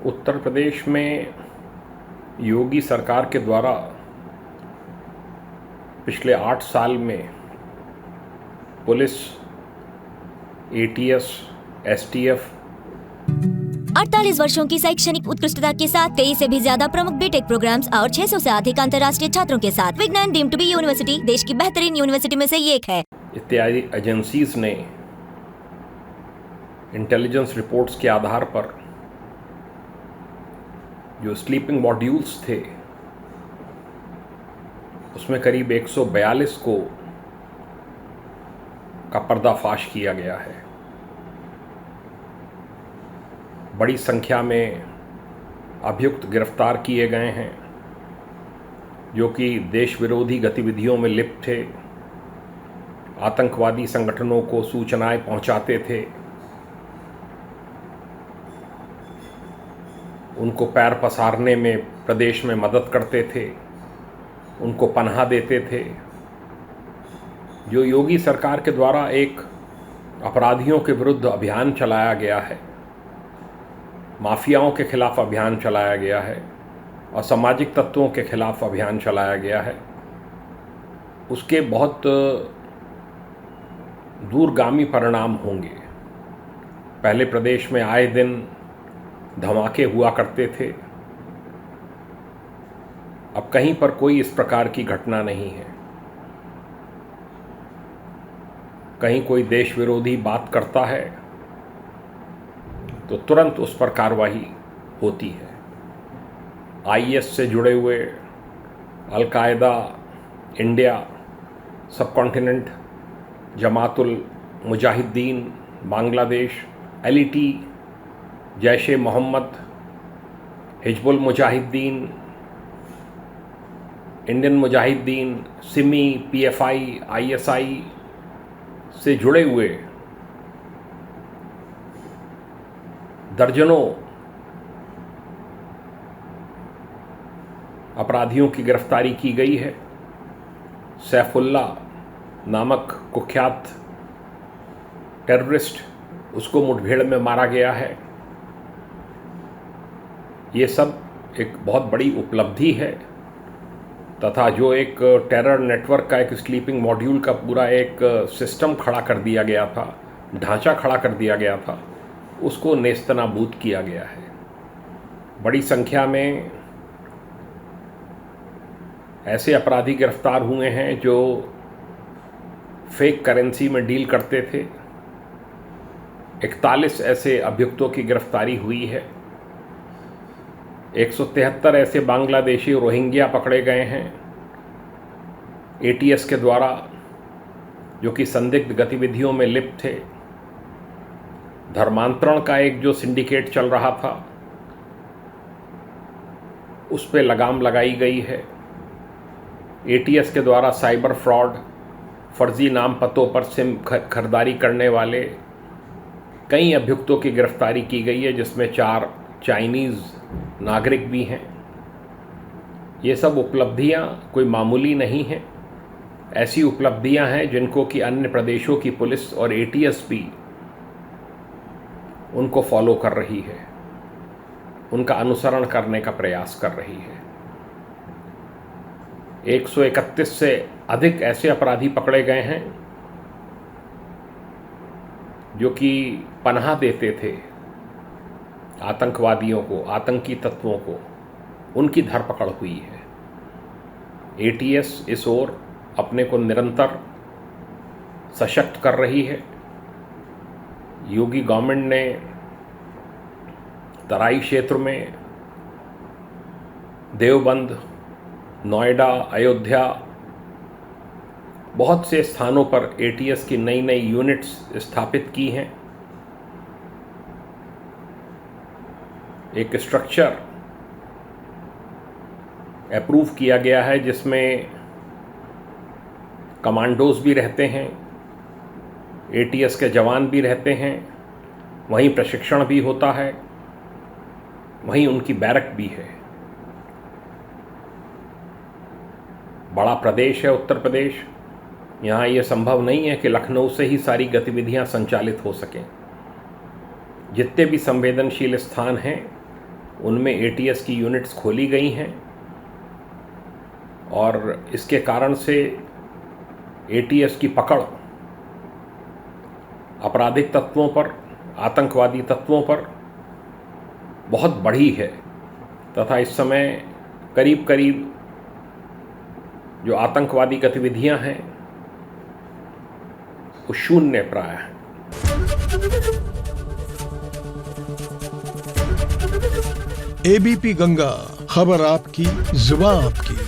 उत्तर प्रदेश में योगी सरकार के द्वारा पिछले 8 साल में पुलिस, एटीएस, एसटीएफ 48 वर्षों की शैक्षणिक उत्कृष्टता के साथ 23 से भी ज्यादा प्रमुख बीटेक प्रोग्राम्स और 600 से अधिक अंतर्राष्ट्रीय छात्रों के साथ विज्ञान डीम्ड टू बी यूनिवर्सिटी देश की बेहतरीन यूनिवर्सिटी में से एक है। इत्यादि एजेंसीज ने इंटेलिजेंस रिपोर्ट्स के आधार पर जो स्लीपिंग मॉड्यूल्स थे उसमें करीब 142 का पर्दाफाश किया गया है। बड़ी संख्या में अभियुक्त गिरफ्तार किए गए हैं जो कि देश विरोधी गतिविधियों में लिप्त थे, आतंकवादी संगठनों को सूचनाएं पहुंचाते थे, उनको पैर पसारने में प्रदेश में मदद करते थे, उनको पनाह देते थे। जो योगी सरकार के द्वारा एक अपराधियों के विरुद्ध अभियान चलाया गया है, माफियाओं के खिलाफ अभियान चलाया गया है, असामाजिक तत्वों के खिलाफ अभियान चलाया गया है, उसके बहुत दूरगामी परिणाम होंगे। पहले प्रदेश में आए दिन धमाके हुआ करते थे, अब कहीं पर कोई इस प्रकार की घटना नहीं है। कहीं कोई देश विरोधी बात करता है तो तुरंत उस पर कार्रवाई होती है। आईएस से जुड़े हुए Al Qaeda, India, subcontinent, Jamatul Mujahideen, Bangladesh, LET, Jaish e Mohammed, Hizbul Mujahideen, Indian Mujahideen, SIMI, PFI, ISI से जुड़े हुए दर्जनों अपराधियों की गिरफ्तारी की गई है। सैफुल्ला नामक कुख्यात टेररिस्ट, उसको मुठभेड़ में मारा गया है। ये सब एक बहुत बड़ी उपलब्धि है तथा जो एक टेरर नेटवर्क का एक स्लीपिंग मॉड्यूल का पूरा एक सिस्टम खड़ा कर दिया गया था, ढांचा खड़ा कर दिया गया था, उसको नेस्तनाबूद किया गया है। बड़ी संख्या में ऐसे अपराधी गिरफ्तार हुए हैं जो फेक करेंसी में डील करते थे। 41 ऐसे अभियुक्तों की गिरफ्तारी हुई है। 173 ऐसे बांग्लादेशी रोहिंग्या पकड़े गए हैं एटीएस के द्वारा, जो कि संदिग्ध गतिविधियों में लिप्त थे। धर्मांतरण का एक जो सिंडिकेट चल रहा था उस पे लगाम लगाई गई है। एटीएस के द्वारा साइबर फ्रॉड, फर्जी नाम पतों पर सिम खरीदारी करने वाले कई अभियुक्तों की गिरफ्तारी की गई है, जिसमें 4 चाइनीज़ नागरिक भी हैं। ये सब उपलब्धियां कोई मामूली नहीं हैं। ऐसी उपलब्धियां हैं जिनको कि अन्य प्रदेशों की पुलिस और एटीएस भी उनको फॉलो कर रही है, उनका अनुसरण करने का प्रयास कर रही है। 131 से अधिक ऐसे अपराधी पकड़े गए हैं जो कि पनाह देते थे आतंकवादियों को, आतंकी तत्वों को, उनकी धरपकड़ हुई है। एटीएस इस ओर अपने को निरंतर सशक्त कर रही है। योगी गवर्नमेंट ने तराई क्षेत्र में देवबंद, नोएडा, अयोध्या, बहुत से स्थानों पर एटीएस की नई नई यूनिट्स स्थापित की हैं। एक स्ट्रक्चर अप्रूव किया गया है जिसमें कमांडोज भी रहते हैं, एटीएस के जवान भी रहते हैं, वहीं प्रशिक्षण भी होता है, वहीं उनकी बैरक भी है। बड़ा प्रदेश है उत्तर प्रदेश, यहाँ ये संभव नहीं है कि लखनऊ से ही सारी गतिविधियाँ संचालित हो सकें। जितने भी संवेदनशील स्थान हैं उनमें ATS की यूनिट्स खोली गई हैं और इसके कारण से ATS की पकड़ आपराधिक तत्वों पर, आतंकवादी तत्वों पर बहुत बढ़ी है तथा इस समय करीब करीब जो आतंकवादी गतिविधियां हैं वो शून्य प्राय है। ABP गंगा, खबर आपकी, जुबान आपकी।